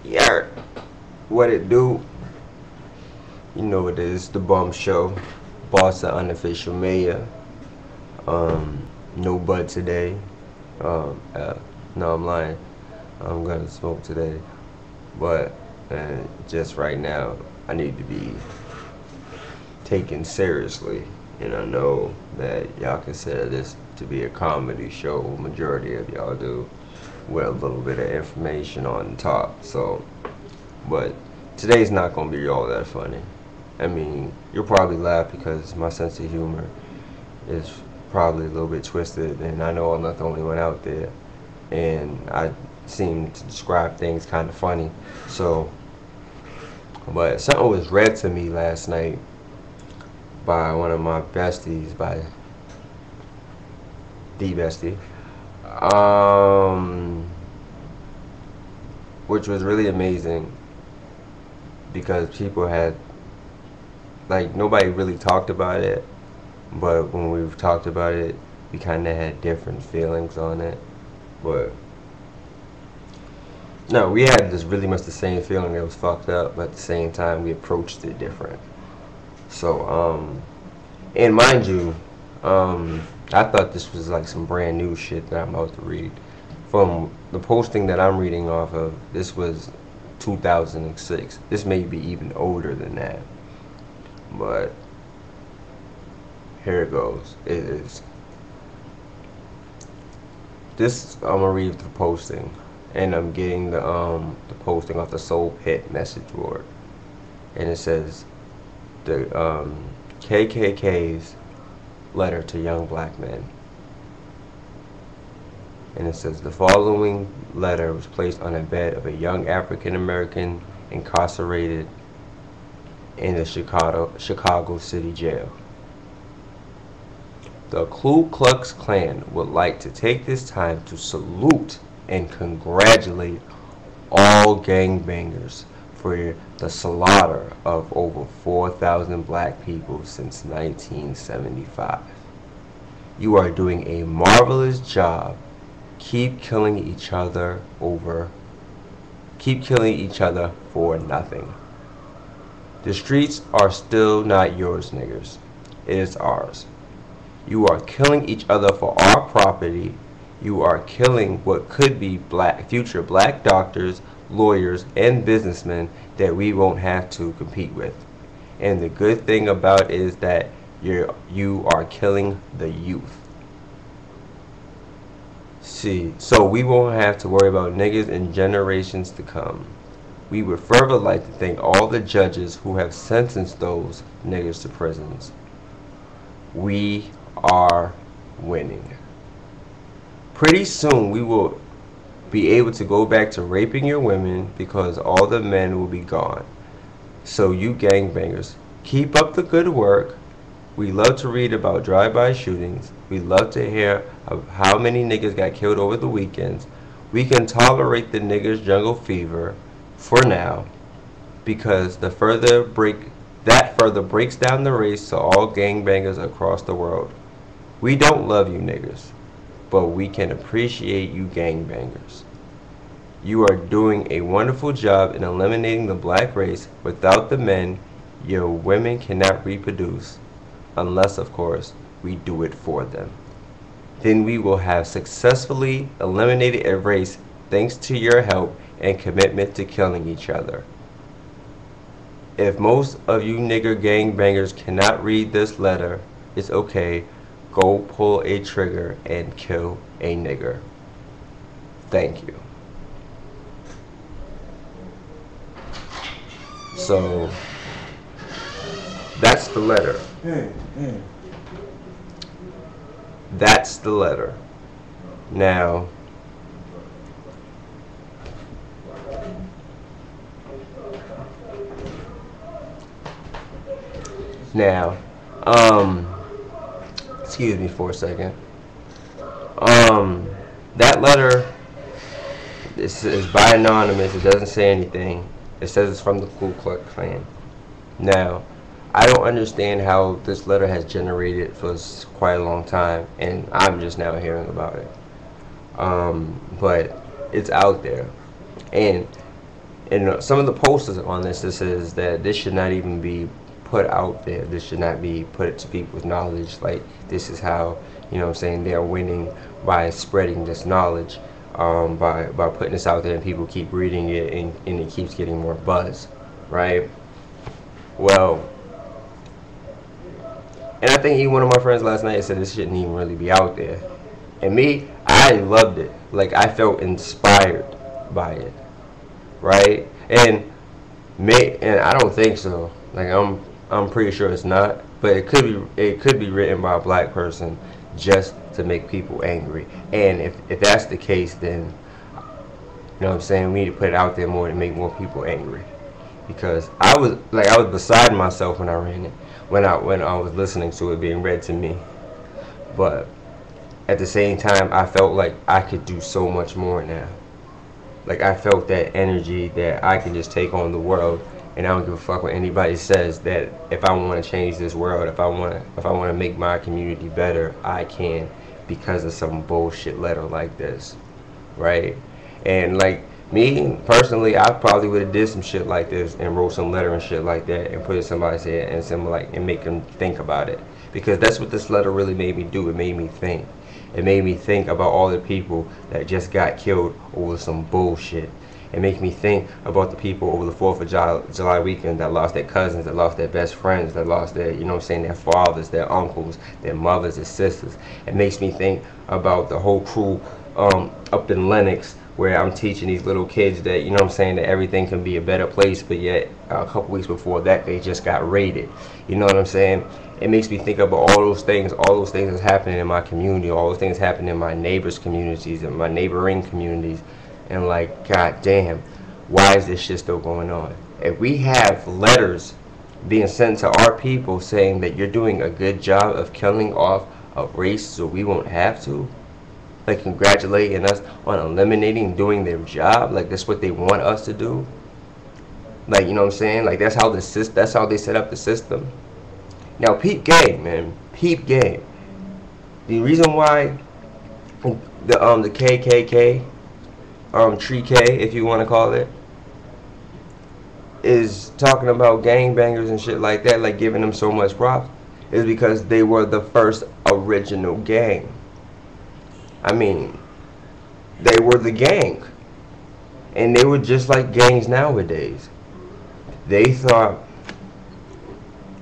Yeah, what it do? You know what it is, the bum show. Boss the unofficial mayor. No bud today. Um, uh, no, I'm lying. I'm gonna smoke today, but just right now, I need to be taken seriously. And I know that y'all consider this to be a comedy show. Majority of y'all do, with a little bit of information on top. So, but today's not gonna be all that funny. I mean, you'll probably laugh because my sense of humor is probably a little bit twisted, and I know I'm not the only one out there. And I seem to describe things kind of funny. So, but something was read to me last night by one of my besties, by the bestie, um, which was really amazing because people had, like, nobody really talked about it, but when we've talked about it, we kind of had different feelings on it. But no, we had this really much the same feeling. It was fucked up, but at the same time, we approached it different. So, and mind you, I thought this was like some brand new shit that I'm about to read. From the posting that I'm reading off of, this was 2006. This may be even older than that, but here it goes. It is. This I'm gonna read the posting, and I'm getting the posting off the Soul Pit message board, and it says the KKK's letter to young black men. And it says the following letter was placed on a bed of a young African American incarcerated in the Chicago City Jail. The Ku Klux Klan would like to take this time to salute and congratulate all gangbangers for the slaughter of over 4,000 black people since 1975. You are doing a marvelous job. Keep killing each other for nothing. The streets are still not yours, niggers. It is ours. You are killing each other for our property. You are killing what could be future black doctors, lawyers, and businessmen that we won't have to compete with. And the good thing about it is that you are killing the youth. See, so we won't have to worry about niggas in generations to come. We would further like to thank all the judges who have sentenced those niggas to prisons. We are winning. Pretty soon we will be able to go back to raping your women because all the men will be gone. So you gangbangers, keep up the good work. We love to read about drive-by shootings. We love to hear of how many niggas got killed over the weekends. We can tolerate the niggers jungle fever for now because that further breaks down the race to all gangbangers across the world. We don't love you niggers, but we can appreciate you gangbangers. You are doing a wonderful job in eliminating the black race. Without the men, your women cannot reproduce, unless, of course, we do it for them. Then we will have successfully eliminated a race thanks to your help and commitment to killing each other. If most of you nigger gangbangers cannot read this letter, it's okay. Go pull a trigger and kill a nigger. Thank you. So that's the letter. That's the letter. Now, now, excuse me for a second. That letter is by anonymous. It doesn't say anything. It says it's from the Ku Klux Klan. Now, I don't understand how this letter has generated for quite a long time, and I'm just now hearing about it. But it's out there, and And some of the posters on this says that this should not even be put out there. This should not be put to people's knowledge. Like, this is how, you know what I'm saying, they're winning by spreading this knowledge, by putting this out there, and people keep reading it, and it keeps getting more buzz, right? Well, and I think even one of my friends last night said this shouldn't even really be out there. And me, I loved it. Like, I felt inspired by it, right? And I don't think so. Like, I'm pretty sure it's not, but it could be written by a black person just to make people angry. And if that's the case, then, you know what I'm saying, we need to put it out there more to make more people angry. Because I was beside myself when I ran it, when I was listening to it being read to me. But at the same time, I felt like I could do so much more now. Like, I felt that energy that I can just take on the world, and I don't give a fuck what anybody says. That if I want to change this world, if I want to make my community better, I can, because of some bullshit letter like this, right? And like me personally, I probably would have did some shit like this and wrote some letter and shit like that and put it in somebody's head and make them think about it, because that's what this letter really made me do. It made me think. It made me think about all the people that just got killed over some bullshit. It made me think about the people over the 4th of July weekend that lost their cousins, that lost their best friends, that lost their, you know what I'm saying, their fathers, their uncles, their mothers, their sisters. It makes me think about the whole crew up in Lenox, where I'm teaching these little kids that, you know what I'm saying, that everything can be a better place, but yet a couple weeks before that, they just got raided. You know what I'm saying? It makes me think about all those things that's happening in my community, all those things happening in my neighbors' communities and my neighboring communities. And like, god damn, why is this shit still going on? If we have letters being sent to our people saying that you're doing a good job of killing off a race so we won't have to, like congratulating us on eliminating doing their job, like that's what they want us to do. Like, you know what I'm saying? Like, that's how they set up the system. Now, peep game, man. Peep game. The reason why the KKK, Tree K, if you want to call it, is talking about gangbangers and shit like that, like giving them so much props, is because they were the first original gang. I mean, they were the gang. And they were just like gangs nowadays. They thought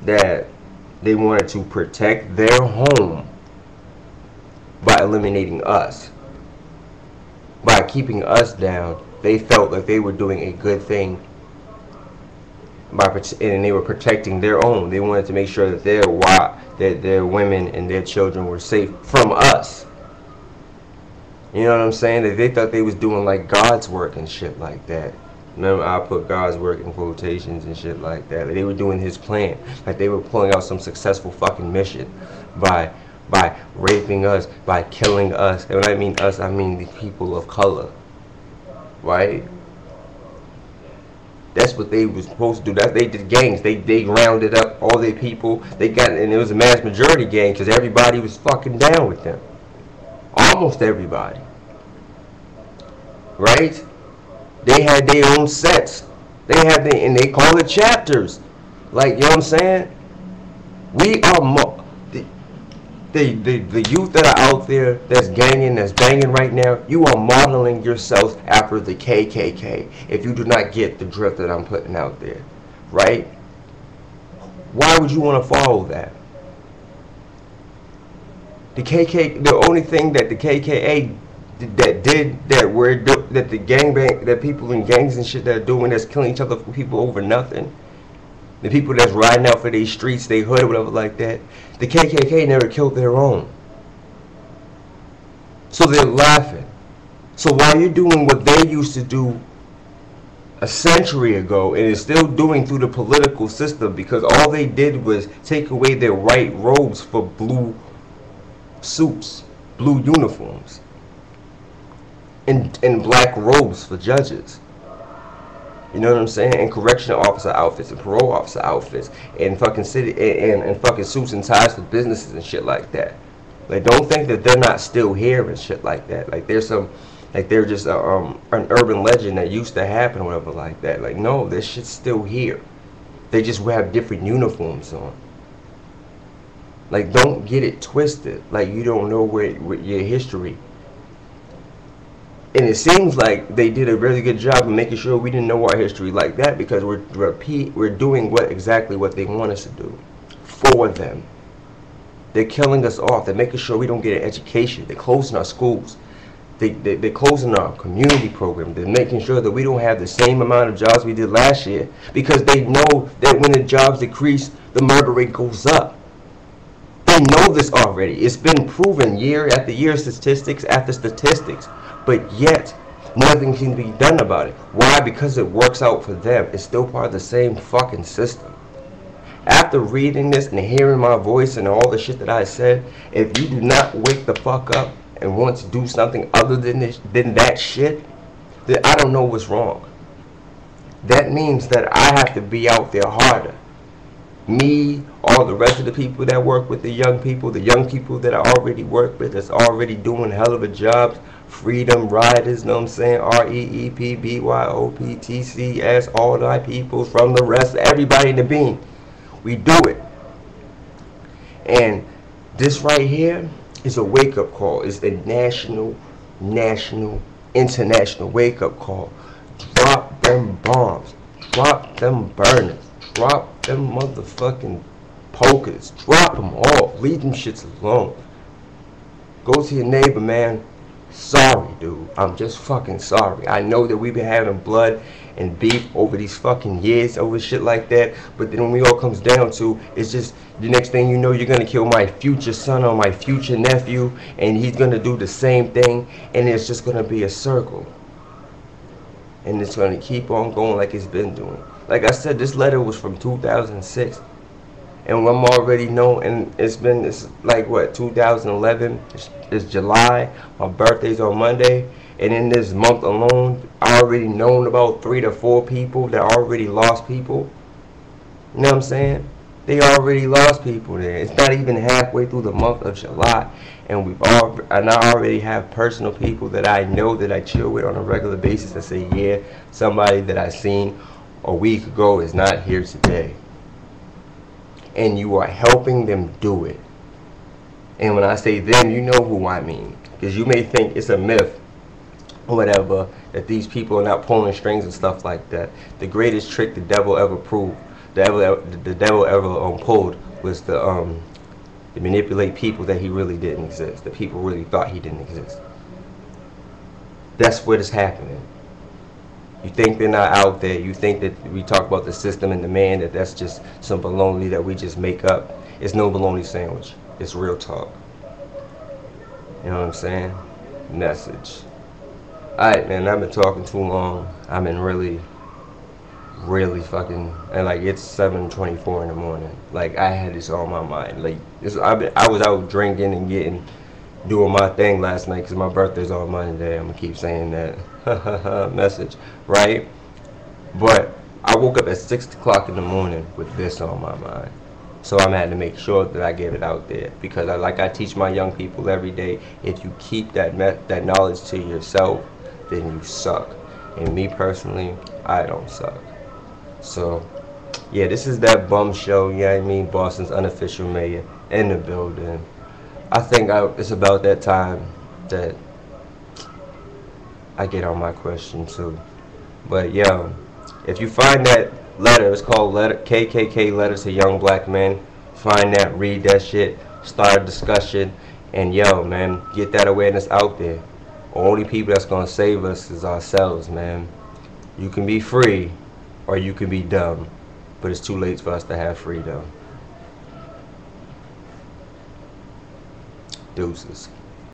that they wanted to protect their home by eliminating us. By keeping us down, they felt like they were doing a good thing, and they were protecting their own. They wanted to make sure that their women and their children were safe from us. You know what I'm saying? That they thought they was doing like God's work and shit like that. Remember, I put God's work in quotations and shit like that. Like, they were doing His plan. Like, they were pulling out some successful fucking mission by raping us, by killing us. And when I mean us, I mean the people of color. Right? That's what they were supposed to do. That they did gangs. They rounded up all their people. They got, and it was a mass majority gang because everybody was fucking down with them. Almost everybody. Right? They had their own sets. And they call it chapters. Like, you know what I'm saying? We are the youth that are out there that's ganging, that's banging right now, you are modeling yourselves after the KKK if you do not get the drift that I'm putting out there. Right? Why would you want to follow that? The only thing that the KKK that the people in gangs and shit that are doing, that's killing each other for people over nothing, the people that's riding out for their streets, their hood or whatever like that, the KKK never killed their own. So they're laughing. So while you're doing what they used to do a century ago and is still doing through the political system, because all they did was take away their white robes for blue suits, blue uniforms, and black robes for judges. You know what I'm saying? And correctional officer outfits and parole officer outfits and fucking and fucking suits and ties for businesses and shit like that. Like, don't think that they're not still here and shit like that. Like, there's some Like they're just an urban legend that used to happen or whatever like that. Like, no, this shit's still here. They just have different uniforms on. Like, don't get it twisted. Like, you don't know where your history. And it seems like they did a really good job of making sure we didn't know our history like that, because we're doing exactly what they want us to do for them. They're killing us off. They're making sure we don't get an education. They're closing our schools. They're closing our community program. They're making sure that we don't have the same amount of jobs we did last year, because they know that when the jobs decrease, the murder rate goes up. They know this already. It's been proven year after year, statistics after statistics. But yet, nothing can be done about it. Why? Because it works out for them. It's still part of the same fucking system. After reading this and hearing my voice and all the shit that I said, if you do not wake the fuck up and want to do something other than that shit, then I don't know what's wrong. That means that I have to be out there harder. Me, all the rest of the people that work with the young people that I already work with, that's already doing hell of a jobs, freedom riders, know what I'm saying, REEPBYOPTCS, all my people from the rest, everybody in the bean. We do it. And this right here is a wake-up call. It's a national, international wake-up call. Drop them bombs. Drop them burners. Drop them motherfucking pokers. Drop them off. Leave them shits alone. Go to your neighbor, man. Sorry, dude. I'm just fucking sorry. I know that we've been having blood and beef over these fucking years, over shit like that. But then when it all comes down to, it's just the next thing you know, you're gonna kill my future son or my future nephew, and he's gonna do the same thing, and it's just gonna be a circle. And it's gonna keep on going like it's been doing. Like I said, this letter was from 2006. And I'm already know, and it's like what, 2011, it's July, my birthday's on Monday, and in this month alone, I already known about 3 to 4 people that already lost people. You know what I'm saying? They already lost people there. It's not even halfway through the month of July, and I already have personal people that I know that I chill with on a regular basis that say, yeah, somebody that I seen a week ago is not here today. And you are helping them do it. And when I say them, you know who I mean. Because you may think it's a myth or whatever, that these people are not pulling strings and stuff like that. The greatest trick the devil ever pulled was to manipulate people that he really didn't exist. That people really thought he didn't exist. That's what is happening. You think they're not out there. You think that we talk about the system and the man, that's just some baloney that we just make up. It's no baloney sandwich. It's real talk. You know what I'm saying? Message. Alright, man, I've been talking too long. I've been really fucking, and like it's 7:24 in the morning. Like I had this on my mind. Like I was out drinking and doing my thing last night because my birthday's on Monday. I'm gonna keep saying that. Message, right? But I woke up at 6 o'clock in the morning with this on my mind. So I'm had to make sure that I get it out there, because I teach my young people every day, if you keep that knowledge to yourself, then you suck. And me personally, I don't suck. So yeah, this is that bum show, you know what I mean? Boston's unofficial mayor in the building. I think it's about that time that I get on my question too. But yo, if you find that letter, it's called KKK Letters to Young Black Men. Find that, read that shit, start a discussion, and yo, man, get that awareness out there. Only people that's gonna save us is ourselves, man. You can be free, or you can be dumb, but it's too late for us to have freedom. Deuces.